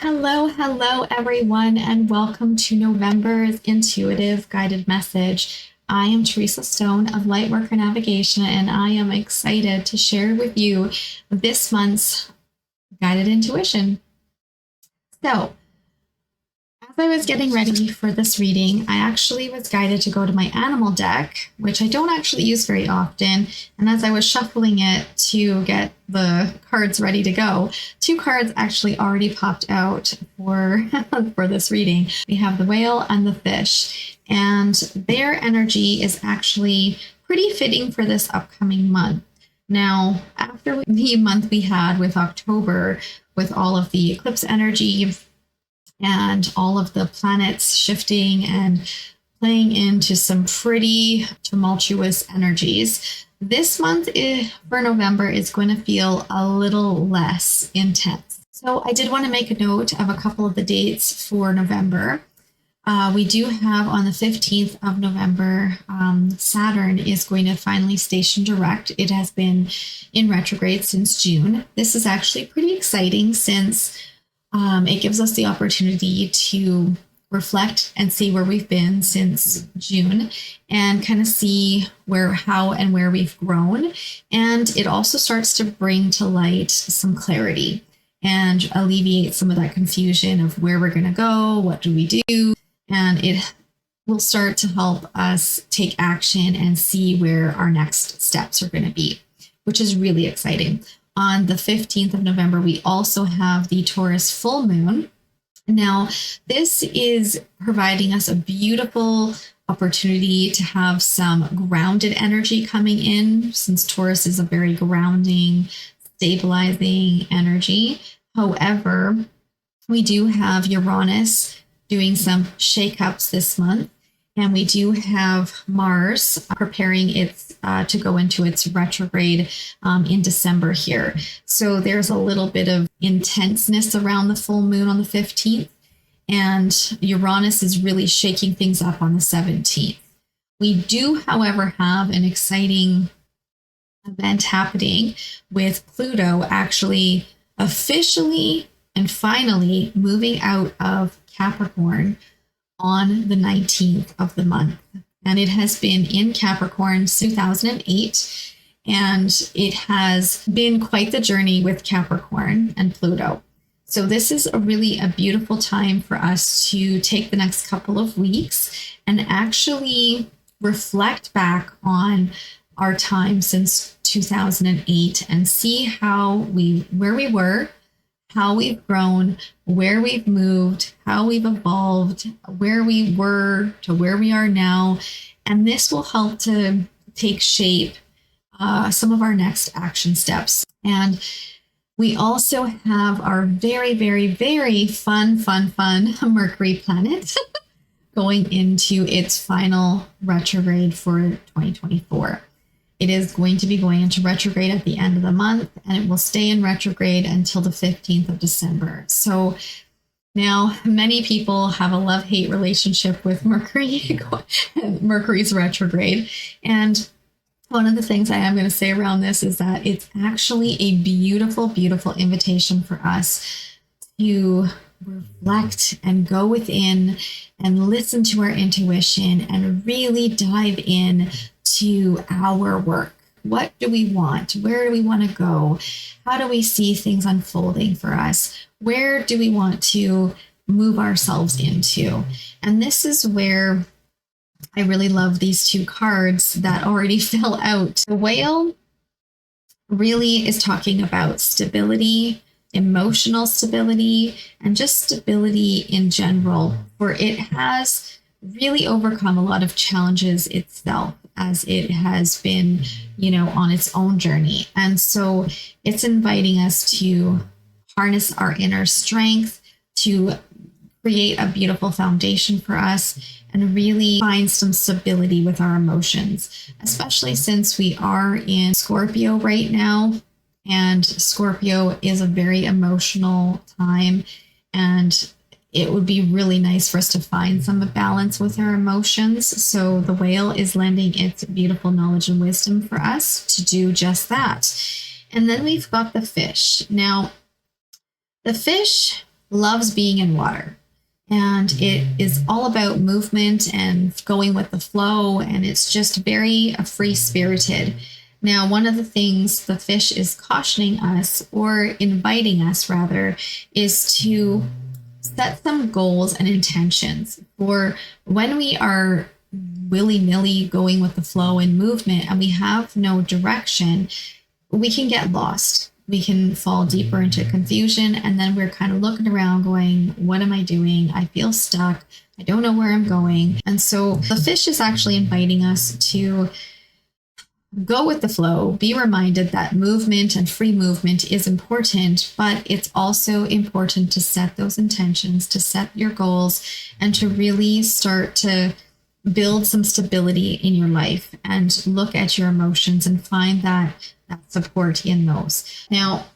Hello, everyone, and welcome to November's intuitive guided message. I am Teresa Stone of Lightworker Navigation, and I am excited to share with you this month's guided intuition. So, as I was getting ready for this reading, I actually was guided to go to my animal deck, which I don't actually use very often. And as I was shuffling it to get the cards ready to go, two cards actually already popped out for this reading. We have the whale and the fish, and their energy is actually pretty fitting for this upcoming month. Now, after the month we had with October, with all of the eclipse energy and all of the planets shifting and playing into some pretty tumultuous energies, this month for November is going to feel a little less intense. So I did want to make a note of a couple of the dates for November. We do have on the 15th of November, Saturn is going to finally station direct. It has been in retrograde since June. This is actually pretty exciting since it gives us the opportunity to reflect and see where we've been since June and kind of see how and where we've grown. And it also starts to bring to light some clarity and alleviate some of that confusion of where we're going to go, what do we do? And it will start to help us take action and see where our next steps are going to be, which is really exciting. On the 15th of November, we also have the Taurus full moon. Now, this is providing us a beautiful opportunity to have some grounded energy coming in, since Taurus is a very grounding, stabilizing energy. However, we do have Uranus doing some shakeups this month. And we do have Mars preparing to go into its retrograde in December here. So there's a little bit of intenseness around the full moon on the 15th. And Uranus is really shaking things up on the 17th. We do, however, have an exciting event happening with Pluto actually officially and finally moving out of Capricorn on the 19th of the month. And it has been in Capricorn since 2008. And it has been quite the journey with Capricorn and Pluto. So this is really a beautiful time for us to take the next couple of weeks and actually reflect back on our time since 2008 and see where we were, how we've grown, where we've moved, how we've evolved, where we were to where we are now. And this will help to take shape some of our next action steps. And we also have our very, very, very fun Mercury planet going into its final retrograde for 2024. It is going to be going into retrograde at the end of the month, and it will stay in retrograde until the 15th of December. So now many people have a love-hate relationship with Mercury, Mercury's retrograde. And one of the things I am going to say around this is that it's actually a beautiful, beautiful invitation for us to reflect and go within and listen to our intuition and really dive in to our work. What do we want? Where do we want to go? How do we see things unfolding for us? Where do we want to move ourselves into? And this is where I really love these two cards that already fell out. The whale really is talking about stability, emotional stability, and just stability in general, where it has really overcome a lot of challenges itself as it has been, on its own journey. And so it's inviting us to harness our inner strength, to create a beautiful foundation for us, and really find some stability with our emotions, especially since we are in Scorpio right now. And Scorpio is a very emotional time, and it would be really nice for us to find some balance with our emotions. So the whale is lending its beautiful knowledge and wisdom for us to do just that. And then we've got the fish. Now, the fish loves being in water. And it is all about movement and going with the flow. And it's just very free spirited. Now, one of the things the fish is cautioning us, or inviting us rather, is to set some goals and intentions for when we are willy-nilly going with the flow and movement and we have no direction. We can get lost. We can fall deeper into confusion, and then we're kind of looking around going, what am I doing? I feel stuck. I don't know where I'm going. And so the fish is actually inviting us to go with the flow, be reminded that movement and free movement is important, but it's also important to set those intentions, to set your goals, and to really start to build some stability in your life and look at your emotions and find that support in those. Now,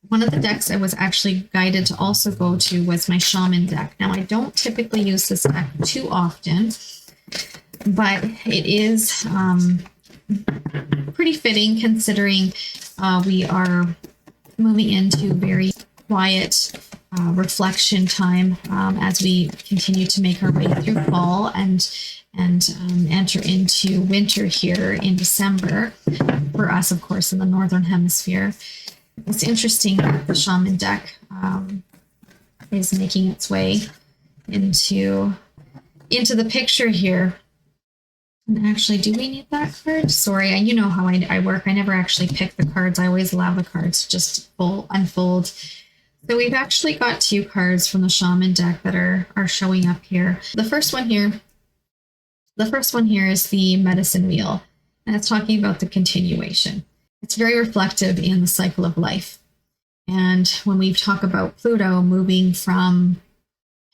one of the decks I was actually guided to also go to was my shaman deck. Now, I don't typically use this deck too often, but it is pretty fitting considering we are moving into very quiet reflection time as we continue to make our way through fall and enter into winter here in December for us, of course, in the Northern Hemisphere. It's interesting that the shaman deck is making its way into the picture here. And actually, do we need that card? Sorry, you know how I work. I never actually pick the cards. I always allow the cards to just unfold. So we've actually got two cards from the shaman deck that are showing up here. The first one here is the medicine wheel, and it's talking about the continuation. It's very reflective in the cycle of life. And when we talk about Pluto moving from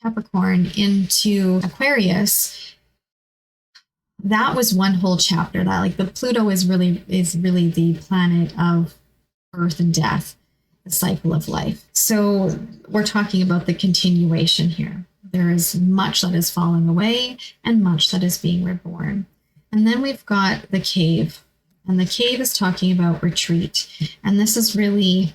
Capricorn into Aquarius, that was one whole chapter. That, like, the Pluto is really the planet of birth and death, the cycle of life. So we're talking about the continuation here. There is much that is falling away and much that is being reborn. And then we've got the cave, and the cave is talking about retreat. And this is really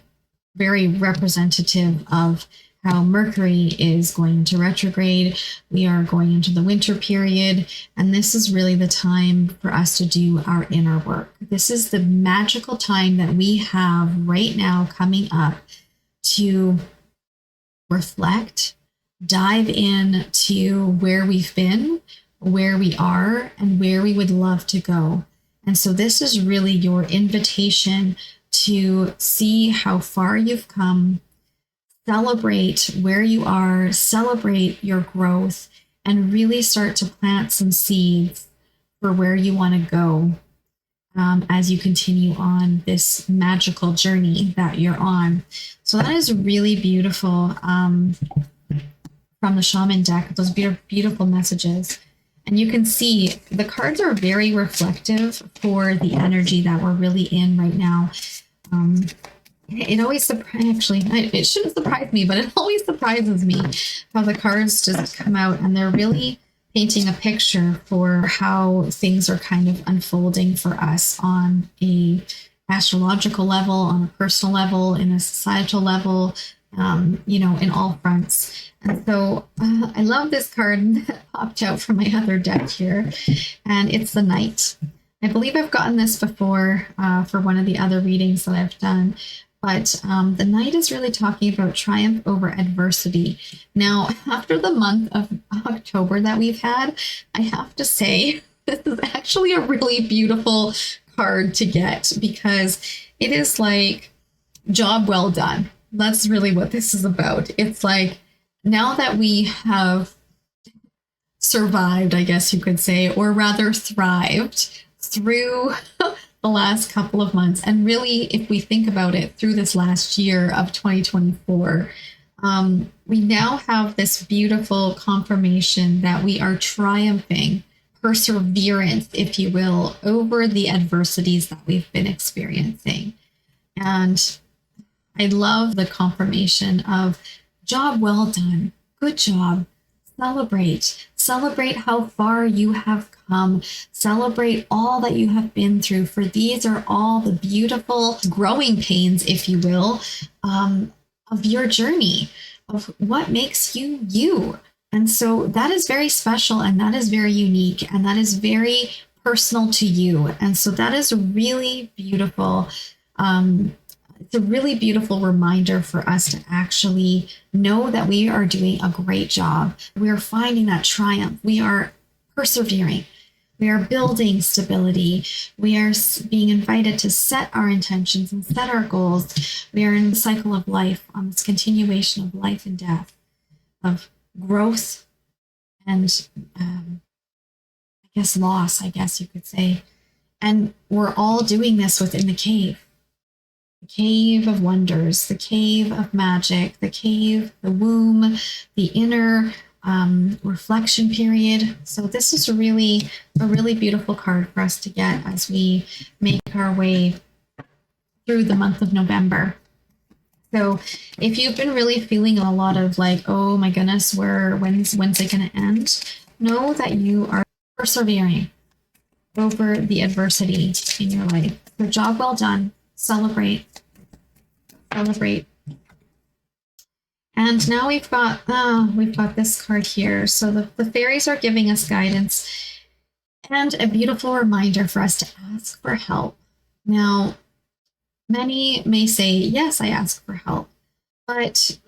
very representative of how Mercury is going into retrograde. We are going into the winter period, and this is really the time for us to do our inner work. This is the magical time that we have right now coming up to reflect, dive in to where we've been, where we are, and where we would love to go. And so this is really your invitation to see how far you've come, celebrate where you are, celebrate your growth, and really start to plant some seeds for where you want to go as you continue on this magical journey that you're on. So that is really beautiful from the shaman deck, those beautiful messages. And you can see the cards are very reflective for the energy that we're really in right now. It always it shouldn't surprise me, but it always surprises me how the cards just come out and they're really painting a picture for how things are kind of unfolding for us on a astrological level, on a personal level, in a societal level, in all fronts. And so I love this card that popped out from my other deck here, and it's the Knight. I believe I've gotten this before for one of the other readings that I've done. But the Knight is really talking about triumph over adversity. Now, after the month of October that we've had, I have to say, this is actually a really beautiful card to get, because it is like, job well done. That's really what this is about. It's like, now that we have survived, I guess you could say, or rather thrived through the last couple of months, and really, if we think about it, through this last year of 2024, we now have this beautiful confirmation that we are triumphing, perseverance, if you will, over the adversities that we've been experiencing. And I love the confirmation of job well done, good job, celebrate how far you have come, celebrate all that you have been through, for these are all the beautiful growing pains, if you will, of your journey. of what makes you you. And so that is very special, and that is very unique, and that is very personal to you. And so that is really beautiful. It's a really beautiful reminder for us to actually know that we are doing a great job. We are finding that triumph. We are persevering. We are building stability. We are being invited to set our intentions and set our goals. We are in the cycle of life, on this continuation of life and death, of growth and I guess loss, I guess you could say. And we're all doing this within the cave of wonders, the cave of magic, the cave, the womb, the inner reflection period. So this is really a really beautiful card for us to get as we make our way through the month of November. So if you've been really feeling a lot of like, oh my goodness, when's it going to end? Know that you are persevering over the adversity in your life. So job well done. Celebrate. Celebrate. And now we've got this card here. So the fairies are giving us guidance and a beautiful reminder for us to ask for help. Now, many may say, yes, I ask for help. But,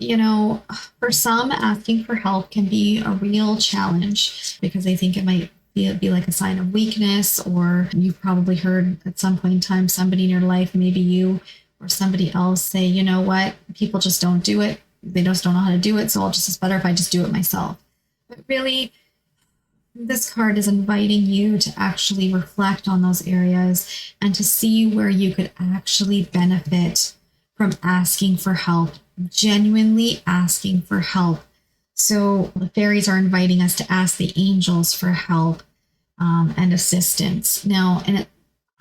for some, asking for help can be a real challenge because they think it might be like a sign of weakness, or you've probably heard at some point in time somebody in your life, maybe you or somebody else, say, you know what, people just don't do it. They just don't know how to do it, so it's better if I just do it myself. But really, this card is inviting you to actually reflect on those areas and to see where you could actually benefit from asking for help, genuinely asking for help. So the fairies are inviting us to ask the angels for help and assistance. Now,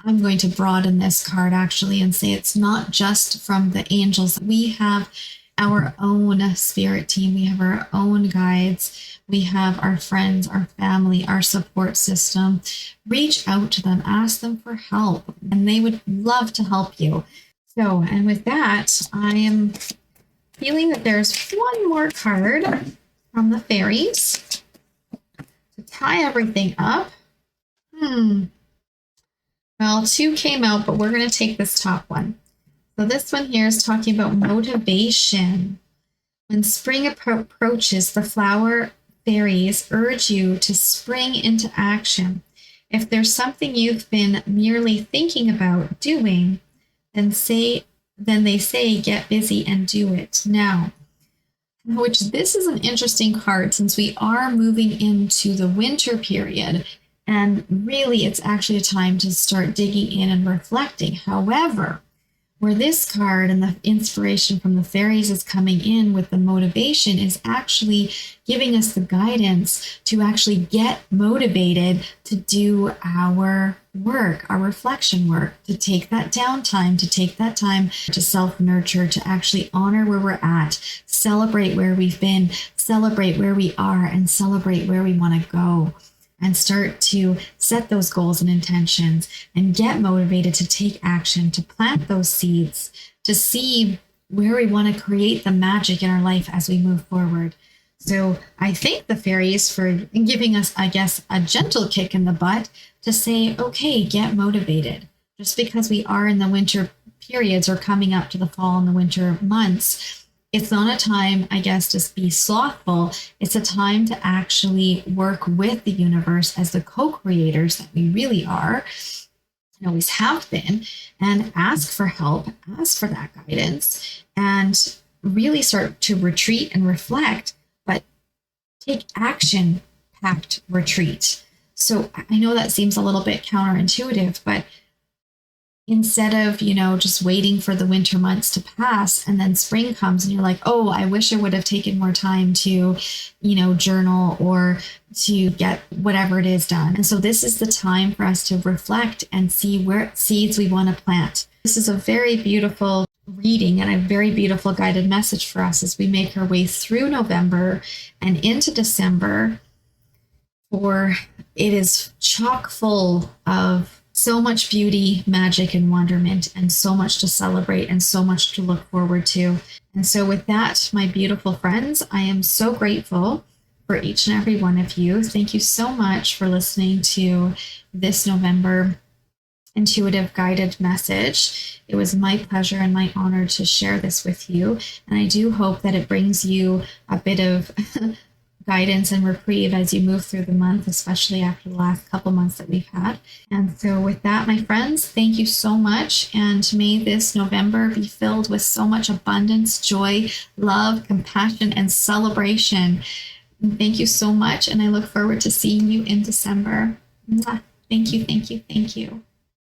I'm going to broaden this card actually and say it's not just from the angels. We have our own spirit team. We have our own guides. We have our friends, our family, our support system. Reach out to them, ask them for help, and they would love to help you. So, and with that, I am feeling that there's one more card from the fairies to tie everything up. Well, two came out, but we're going to take this top one. So this one here is talking about motivation. When spring approaches, the flower fairies urge you to spring into action. If there's something you've been merely thinking about doing, then they say get busy and do it now. Which this is an interesting card since we are moving into the winter period. And really, it's actually a time to start digging in and reflecting. However, where this card and the inspiration from the fairies is coming in with the motivation is actually giving us the guidance to actually get motivated to do our work, our reflection work, to take that downtime, to take that time to self-nurture, to actually honor where we're at, celebrate where we've been, celebrate where we are, and celebrate where we want to go. And start to set those goals and intentions and get motivated to take action, to plant those seeds, to see where we want to create the magic in our life as we move forward. So I thank the fairies for giving us, I guess, a gentle kick in the butt to say, okay, get motivated. Just because we are in the winter periods or coming up to the fall and the winter months, it's not a time, I guess, to be slothful. It's a time to actually work with the universe as the co-creators that we really are and always have been, and ask for help, ask for that guidance, and really start to retreat and reflect, but take action-packed retreat. So I know that seems a little bit counterintuitive, but instead of, just waiting for the winter months to pass and then spring comes and you're like, oh, I wish I would have taken more time to, journal or to get whatever it is done. And so this is the time for us to reflect and see where seeds we want to plant. This is a very beautiful reading and a very beautiful guided message for us as we make our way through November and into December. For it is chock full of so much beauty, magic, and wonderment, and so much to celebrate and so much to look forward to. And so, with that, my beautiful friends, I am so grateful for each and every one of you. Thank you so much for listening to this November intuitive guided message. It was my pleasure and my honor to share this with you. And I do hope that it brings you a bit of guidance and reprieve as you move through the month, especially after the last couple months that we've had. And so, with that, my friends, thank you so much. And may this November be filled with so much abundance, joy, love, compassion, and celebration. And thank you so much. And I look forward to seeing you in December. Mwah. Thank you, thank you, thank you.